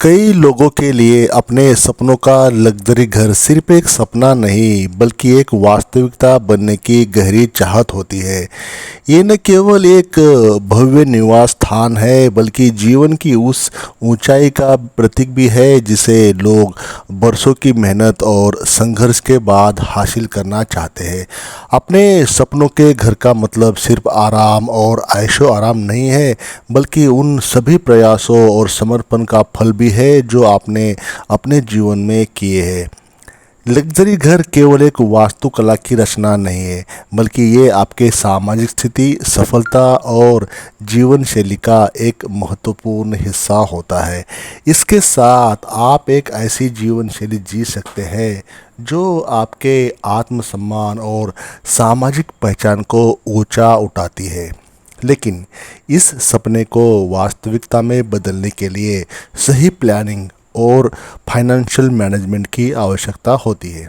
कई लोगों के लिए अपने सपनों का लग्जरी घर सिर्फ एक सपना नहीं बल्कि एक वास्तविकता बनने की गहरी चाहत होती है। ये न केवल एक भव्य निवास स्थान है बल्कि जीवन की उस ऊंचाई का प्रतीक भी है जिसे लोग बरसों की मेहनत और संघर्ष के बाद हासिल करना चाहते हैं। अपने सपनों के घर का मतलब सिर्फ आराम और ऐशो आराम नहीं है बल्कि उन सभी प्रयासों और समर्पण का फल भी है जो आपने अपने जीवन में किए हैं। लग्जरी घर केवल एक वास्तुकला की रचना नहीं है बल्कि ये आपके सामाजिक स्थिति, सफलता और जीवन शैली का एक महत्वपूर्ण हिस्सा होता है। इसके साथ आप एक ऐसी जीवन शैली जी सकते हैं जो आपके आत्मसम्मान और सामाजिक पहचान को ऊंचा उठाती है। लेकिन इस सपने को वास्तविकता में बदलने के लिए सही प्लानिंग और फाइनेंशियल मैनेजमेंट की आवश्यकता होती है।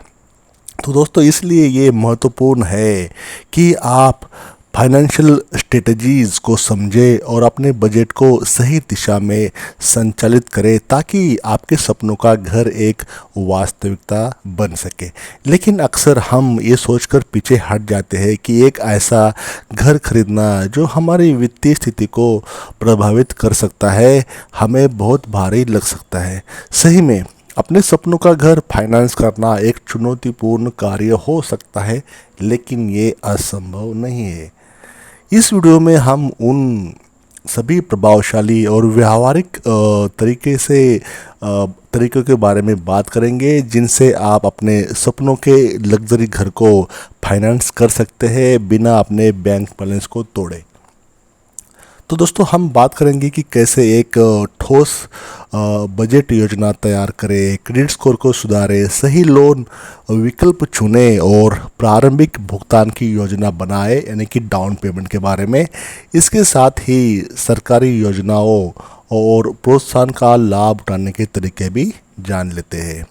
तो दोस्तों इसलिए ये महत्वपूर्ण है कि आप फाइनेंशियल स्ट्रेटजीज़ को समझें और अपने बजट को सही दिशा में संचालित करें ताकि आपके सपनों का घर एक वास्तविकता बन सके। लेकिन अक्सर हम ये सोचकर पीछे हट जाते हैं कि एक ऐसा घर खरीदना जो हमारी वित्तीय स्थिति को प्रभावित कर सकता है हमें बहुत भारी लग सकता है। सही में अपने सपनों का घर फाइनेंस करना एक चुनौतीपूर्ण कार्य हो सकता है लेकिन ये असंभव नहीं है। इस वीडियो में हम उन सभी प्रभावशाली और व्यावहारिक तरीकों के बारे में बात करेंगे जिनसे आप अपने सपनों के लग्जरी घर को फाइनेंस कर सकते हैं बिना अपने बैंक बैलेंस को तोड़े। तो दोस्तों हम बात करेंगे कि कैसे एक ठोस बजट योजना तैयार करें, क्रेडिट स्कोर को सुधारें, सही लोन विकल्प चुनें और प्रारंभिक भुगतान की योजना बनाएं यानी कि डाउन पेमेंट के बारे में। इसके साथ ही सरकारी योजनाओं और प्रोत्साहन का लाभ उठाने के तरीके भी जान लेते हैं।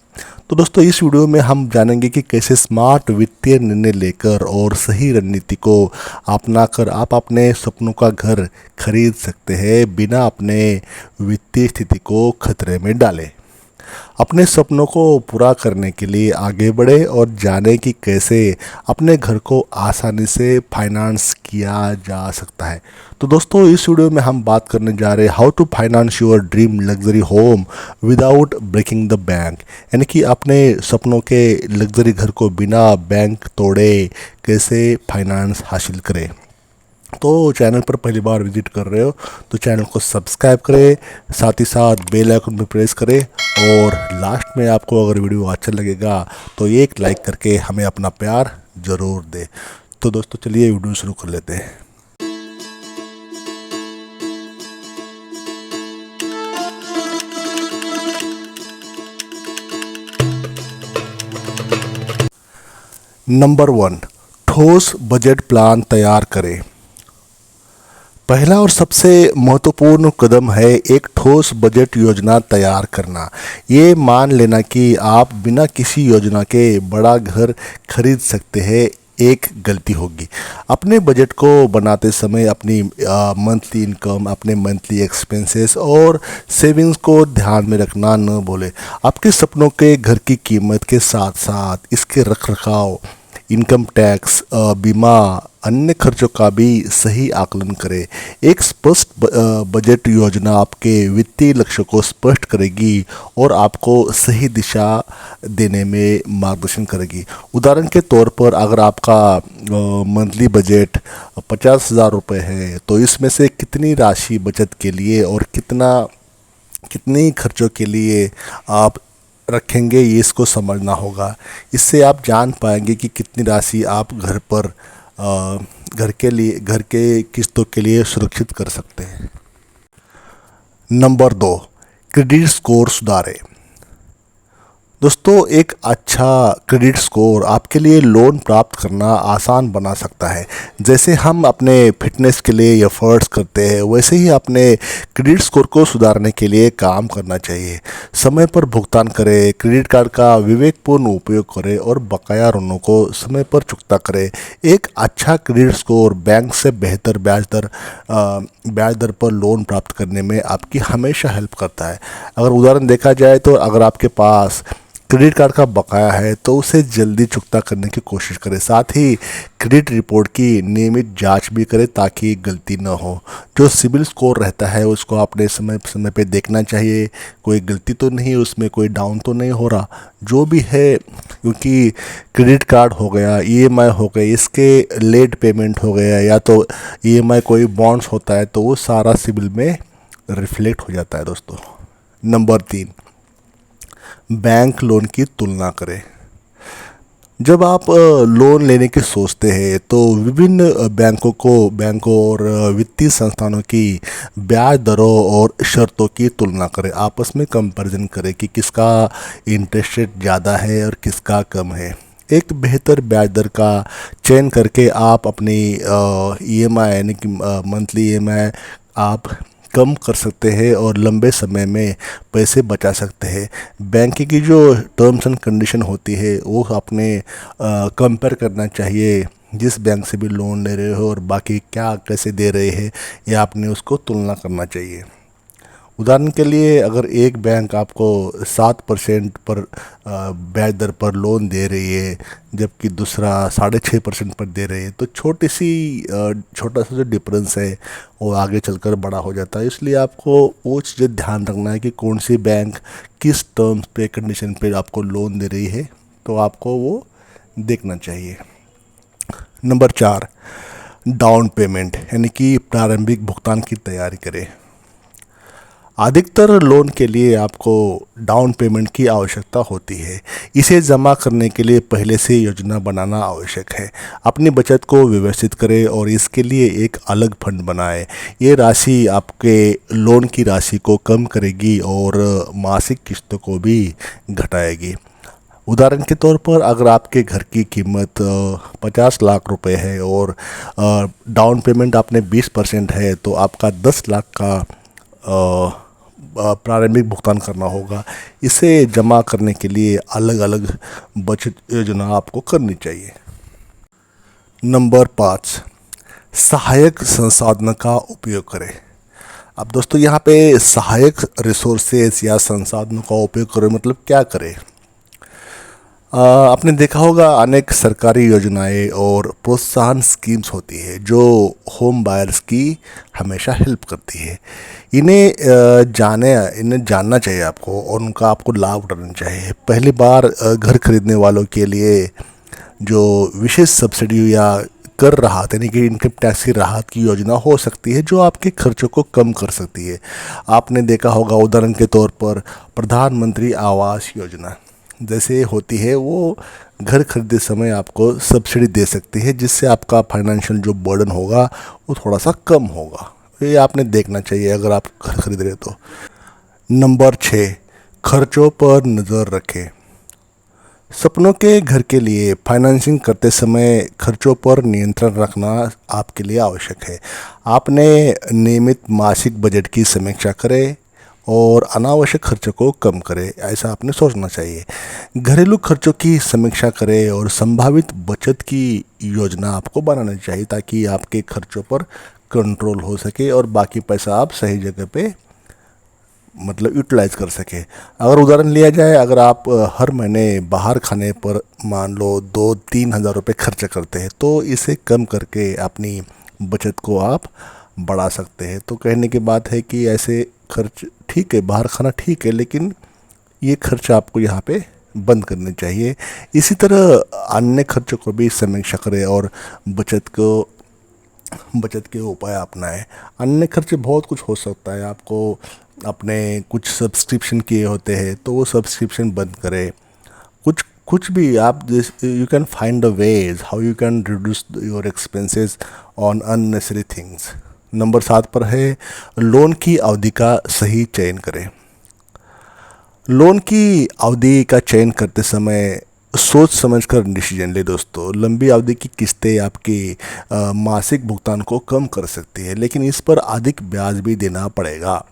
तो दोस्तों इस वीडियो में हम जानेंगे कि कैसे स्मार्ट वित्तीय निर्णय लेकर और सही रणनीति को अपनाकर आप अपने सपनों का घर खरीद सकते हैं बिना अपने वित्तीय स्थिति को खतरे में डालें। अपने सपनों को पूरा करने के लिए आगे बढ़े और जाने कि कैसे अपने घर को आसानी से फाइनेंस किया जा सकता है। तो दोस्तों इस वीडियो में हम बात करने जा रहे हैं how to finance your dream luxury home without breaking the bank, यानी कि अपने सपनों के लग्जरी घर को बिना बैंक तोड़े कैसे फाइनेंस हासिल करें। तो चैनल पर पहली बार विजिट कर रहे हो तो चैनल को सब्सक्राइब करें, साथ ही साथ बेल आइकन पर प्रेस करें और लास्ट में आपको अगर वीडियो अच्छा लगेगा तो एक लाइक करके हमें अपना प्यार ज़रूर दें। तो दोस्तों चलिए वीडियो शुरू कर लेते हैं। नंबर 1, ठोस बजट प्लान तैयार करें। पहला और सबसे महत्वपूर्ण कदम है एक ठोस बजट योजना तैयार करना। ये मान लेना कि आप बिना किसी योजना के बड़ा घर खरीद सकते हैं एक गलती होगी। अपने बजट को बनाते समय अपनी मंथली इनकम, अपने मंथली एक्सपेंसेस और सेविंग्स को ध्यान में रखना न भूलें। आपके सपनों के घर की कीमत के साथ साथ इसके रखरखाव, इनकम टैक्स, बीमा, अन्य खर्चों का भी सही आकलन करें। एक स्पष्ट बजट योजना आपके वित्तीय लक्ष्य को स्पष्ट करेगी और आपको सही दिशा देने में मार्गदर्शन करेगी। उदाहरण के तौर पर अगर आपका मंथली बजट 50,000 रुपये है तो इसमें से कितनी राशि बचत के लिए और कितनी खर्चों के लिए आप रखेंगे ये इसको समझना होगा। इससे आप जान पाएंगे कि कितनी राशि आप घर के किस्तों के लिए सुरक्षित कर सकते हैं। नंबर 2, क्रेडिट स्कोर सुधारें। दोस्तों, एक अच्छा क्रेडिट स्कोर आपके लिए लोन प्राप्त करना आसान बना सकता है। जैसे हम अपने फिटनेस के लिए एफर्ट्स करते हैं, वैसे ही अपने क्रेडिट स्कोर को सुधारने के लिए काम करना चाहिए। समय पर भुगतान करें, क्रेडिट कार्ड का विवेकपूर्ण उपयोग करें और बकाया ऋणों को समय पर चुकता करें। एक अच्छा क्रेडिट स्कोर बैंक से बेहतर ब्याज दर पर लोन प्राप्त करने में आपकी हमेशा हेल्प करता है। अगर उदाहरण देखा जाए तो अगर आपके पास क्रेडिट कार्ड का बकाया है तो उसे जल्दी चुकता करने की कोशिश करें। साथ ही क्रेडिट रिपोर्ट की नियमित जांच भी करें ताकि गलती न हो। जो सिबिल स्कोर रहता है उसको आपने समय समय पे देखना चाहिए, कोई गलती तो नहीं, उसमें कोई डाउन तो नहीं हो रहा। जो भी है, क्योंकि क्रेडिट कार्ड हो गया, ईएमआई हो गए, इसके लेट पेमेंट हो गया, या तो ईएमआई कोई बॉन्ड्स होता है तो वो सारा सिबिल में रिफ्लेक्ट हो जाता है दोस्तों। नंबर 3, बैंक लोन की तुलना करें। जब आप लोन लेने की सोचते हैं तो विभिन्न बैंकों और वित्तीय संस्थानों की ब्याज दरों और शर्तों की तुलना करें। आपस में कंपैरिजन करें कि किसका इंटरेस्ट रेट ज़्यादा है और किसका कम है। एक बेहतर ब्याज दर का चयन करके आप अपनी ईएमआई यानी कि मंथली ईएमआई आप कम कर सकते हैं और लंबे समय में पैसे बचा सकते हैं। बैंकिंग की जो टर्म्स एंड कंडीशन होती है वो आपने कंपेयर करना चाहिए। जिस बैंक से भी लोन ले रहे हो और बाकी क्या कैसे दे रहे हैं, ये आपने उसको तुलना करना चाहिए। उदाहरण के लिए अगर एक बैंक आपको 7% पर ब्याज दर पर लोन दे रही है जबकि दूसरा 6.5% पर दे रही है, तो छोटा सा जो डिफरेंस है वो आगे चलकर बड़ा हो जाता है। इसलिए आपको वो चीज़ें ध्यान रखना है कि कौन सी बैंक किस टर्म्स पे कंडीशन पे आपको लोन दे रही है, तो आपको वो देखना चाहिए। नंबर 4, डाउन पेमेंट यानी कि प्रारंभिक भुगतान की तैयारी करें। अधिकतर लोन के लिए आपको डाउन पेमेंट की आवश्यकता होती है। इसे जमा करने के लिए पहले से योजना बनाना आवश्यक है। अपनी बचत को व्यवस्थित करें और इसके लिए एक अलग फंड बनाएं। ये राशि आपके लोन की राशि को कम करेगी और मासिक किस्तों को भी घटाएगी। उदाहरण के तौर पर अगर आपके घर की कीमत 50 लाख रुपए है और डाउन पेमेंट आपने 20% है, तो आपका 10 लाख का प्रारंभिक भुगतान करना होगा। इसे जमा करने के लिए अलग अलग बचत योजना आपको करनी चाहिए। नंबर 5, सहायक संसाधन का उपयोग करें। अब दोस्तों, यहाँ पे सहायक रिसोर्सेज या संसाधनों का उपयोग करें मतलब क्या करें? आपने देखा होगा अनेक सरकारी योजनाएं और प्रोत्साहन स्कीम्स होती है जो होम बायर्स की हमेशा हेल्प करती है। इन्हें जानना चाहिए आपको और उनका आपको लाभ उठाना चाहिए। पहली बार घर खरीदने वालों के लिए जो विशेष सब्सिडी या कर राहत यानी कि इनकम टैक्स की राहत की योजना हो सकती है जो आपके खर्चों को कम कर सकती है। आपने देखा होगा उदाहरण के तौर पर प्रधानमंत्री आवास योजना जैसे होती है, वो घर खरीदते समय आपको सब्सिडी दे सकती है जिससे आपका फाइनेंशियल जो बर्डन होगा वो थोड़ा सा कम होगा। ये आपने देखना चाहिए अगर आप घर खरीद रहे तो। नंबर 6, खर्चों पर नज़र रखें। सपनों के घर के लिए फाइनेंसिंग करते समय खर्चों पर नियंत्रण रखना आपके लिए आवश्यक है। आपने नियमित मासिक बजट की समीक्षा करें और अनावश्यक खर्चों को कम करें, ऐसा आपने सोचना चाहिए। घरेलू खर्चों की समीक्षा करें और संभावित बचत की योजना आपको बनानी चाहिए ताकि आपके खर्चों पर कंट्रोल हो सके और बाकी पैसा आप सही जगह पे मतलब यूटिलाइज कर सके। अगर उदाहरण लिया जाए, अगर आप हर महीने बाहर खाने पर मान लो 2-3 हज़ार रुपये खर्च करते हैं तो इसे कम करके अपनी बचत को आप बढ़ा सकते हैं। तो कहने की बात है कि ऐसे खर्च ठीक है, बाहर खाना ठीक है, लेकिन ये खर्च आपको यहाँ पे बंद करने चाहिए। इसी तरह अन्य खर्चों को भी समीक्षा करें और बचत के उपाय अपनाएं। अन्य खर्चे बहुत कुछ हो सकता है। आपको अपने कुछ सब्सक्रिप्शन किए होते हैं तो वो सब्सक्रिप्शन बंद करें। कुछ भी आप you can find the ways how you can reduce your expenses on unnecessary things. Number 7 पर है लोन की अवधि का सही चयन करें। लोन की अवधि का चयन करते समय सोच समझकर डिसीजन ले दोस्तों। लंबी अवधि की किस्तें आपकी मासिक भुगतान को कम कर सकती है, लेकिन इस पर अधिक ब्याज भी देना पड़ेगा।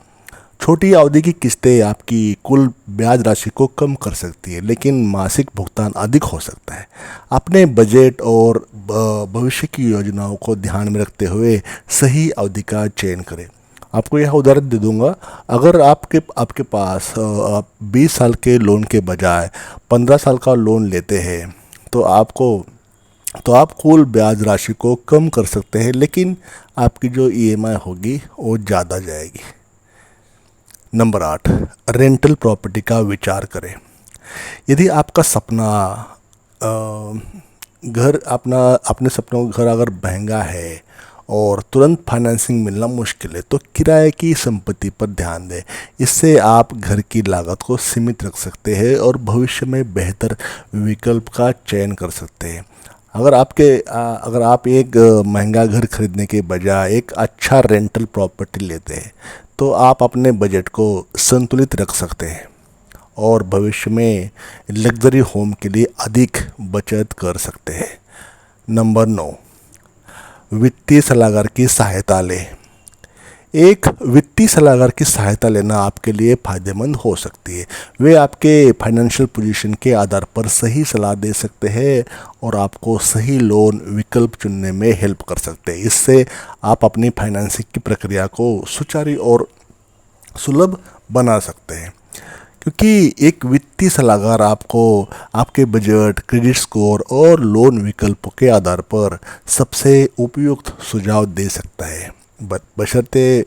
छोटी अवधि की किस्तें आपकी कुल ब्याज राशि को कम कर सकती है, लेकिन मासिक भुगतान अधिक हो सकता है। अपने बजट और भविष्य की योजनाओं को ध्यान में रखते हुए सही अवधि का चयन करें। आपको यह उदाहरण दे दूंगा। अगर आपके आपके पास आप 20 साल के लोन के बजाय 15 साल का लोन लेते हैं तो आप कुल ब्याज राशि को कम कर सकते हैं, लेकिन आपकी जो ईएमआई होगी वो ज़्यादा जाएगी। नंबर 8, रेंटल प्रॉपर्टी का विचार करें। यदि आपका सपना घर अपने सपनों का घर अगर महंगा है और तुरंत फाइनेंसिंग मिलना मुश्किल है, तो किराए की संपत्ति पर ध्यान दें। इससे आप घर की लागत को सीमित रख सकते हैं और भविष्य में बेहतर विकल्प का चयन कर सकते हैं। अगर आप एक महंगा घर खरीदने के बजाय एक अच्छा रेंटल प्रॉपर्टी लेते हैं, तो आप अपने बजट को संतुलित रख सकते हैं और भविष्य में लग्जरी होम के लिए अधिक बचत कर सकते हैं। नंबर 9, वित्तीय सलाहकार की सहायता लें। एक वित्तीय सलाहकार की सहायता लेना आपके लिए फ़ायदेमंद हो सकती है। वे आपके फाइनेंशियल पोजीशन के आधार पर सही सलाह दे सकते हैं और आपको सही लोन विकल्प चुनने में हेल्प कर सकते हैं। इससे आप अपनी फाइनेंसिंग की प्रक्रिया को सुचारू और सुलभ बना सकते हैं, क्योंकि एक वित्तीय सलाहकार आपको आपके बजट, क्रेडिट स्कोर और लोन विकल्पों के आधार पर सबसे उपयुक्त सुझाव दे सकता है। बशर्ते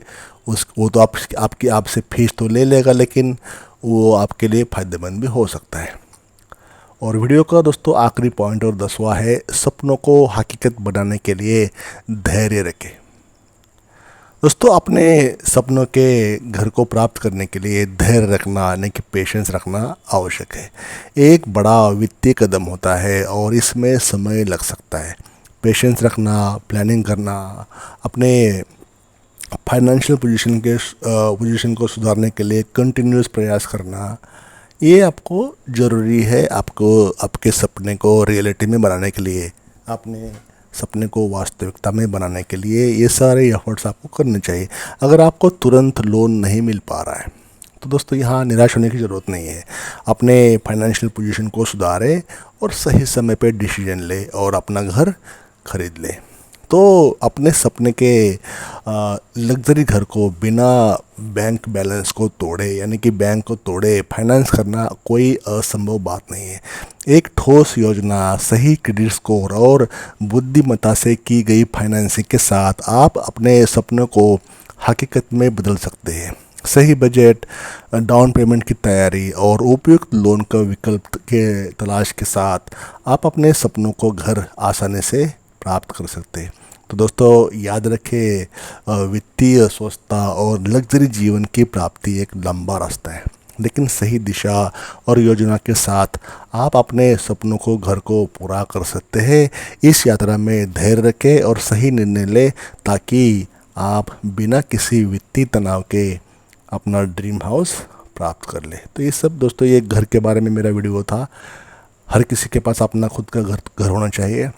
वो तो आपसे फीस तो ले लेगा, लेकिन वो आपके लिए फ़ायदेमंद भी हो सकता है। और वीडियो का दोस्तों आखिरी पॉइंट और 10वां है, सपनों को हकीकत बनाने के लिए धैर्य रखें। दोस्तों, अपने सपनों के घर को प्राप्त करने के लिए धैर्य रखना यानी कि पेशेंस रखना आवश्यक है। एक बड़ा वित्तीय कदम होता है और इसमें समय लग सकता है। पेशेंस रखना, प्लानिंग करना, अपने फाइनेंशियल पोजीशन को सुधारने के लिए कंटिन्यूस प्रयास करना, ये आपको ज़रूरी है। आपको आपके सपने को रियलिटी में बनाने के लिए, अपने सपने को वास्तविकता में बनाने के लिए ये सारे एफर्ट्स आपको करने चाहिए। अगर आपको तुरंत लोन नहीं मिल पा रहा है, तो दोस्तों यहाँ निराश होने की ज़रूरत नहीं है। अपने फाइनेंशियल पोजीशन को सुधारें और सही समय पे डिसीजन ले और अपना घर खरीद ले। तो अपने सपने के लग्जरी घर को बिना बैंक बैलेंस को तोड़े यानी कि बैंक को तोड़े फाइनेंस करना कोई असंभव बात नहीं है। एक ठोस योजना, सही क्रेडिट स्कोर और बुद्धिमत्ता से की गई फाइनेंसिंग के साथ आप अपने सपनों को हकीकत में बदल सकते हैं। सही बजट, डाउन पेमेंट की तैयारी और उपयुक्त लोन का विकल्प के तलाश के साथ आप अपने सपनों को घर आसानी से प्राप्त कर सकते हैं। तो दोस्तों याद रखें, वित्तीय स्वच्छता और लग्जरी जीवन की प्राप्ति एक लंबा रास्ता है, लेकिन सही दिशा और योजना के साथ आप अपने सपनों को घर को पूरा कर सकते हैं। इस यात्रा में धैर्य रखें और सही निर्णय लें, ताकि आप बिना किसी वित्तीय तनाव के अपना ड्रीम हाउस प्राप्त कर ले। तो ये सब दोस्तों, ये घर के बारे में मेरा वीडियो था। हर किसी के पास अपना खुद का घर होना चाहिए।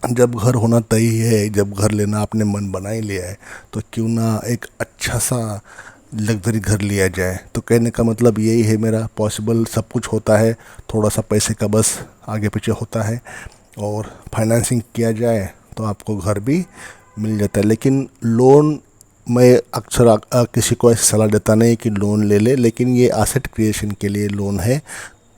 जब घर होना तय है, जब घर लेना आपने मन बना ही लिया है, तो क्यों ना एक अच्छा सा लग्जरी घर लिया जाए। तो कहने का मतलब यही है मेरा, पॉसिबल सब कुछ होता है, थोड़ा सा पैसे का बस आगे पीछे होता है और फाइनेंसिंग किया जाए तो आपको घर भी मिल जाता है। लेकिन लोन, मैं अक्सर किसी को ऐसी सलाह देता नहीं कि लोन ले ले, लेकिन ये एसेट क्रिएशन के लिए लोन है,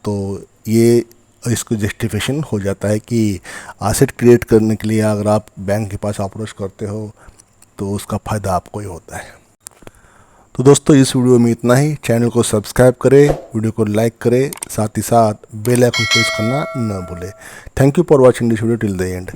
तो ये इसको जस्टिफिकेशन हो जाता है कि एसेट क्रिएट करने के लिए अगर आप बैंक के पास अप्रोच करते हो तो उसका फ़ायदा आपको ही होता है। तो दोस्तों इस वीडियो में इतना ही। चैनल को सब्सक्राइब करें, वीडियो को लाइक करें, साथ ही साथ बेल आइकन प्रेस करना न भूलें। Thank you for watching this video till the end.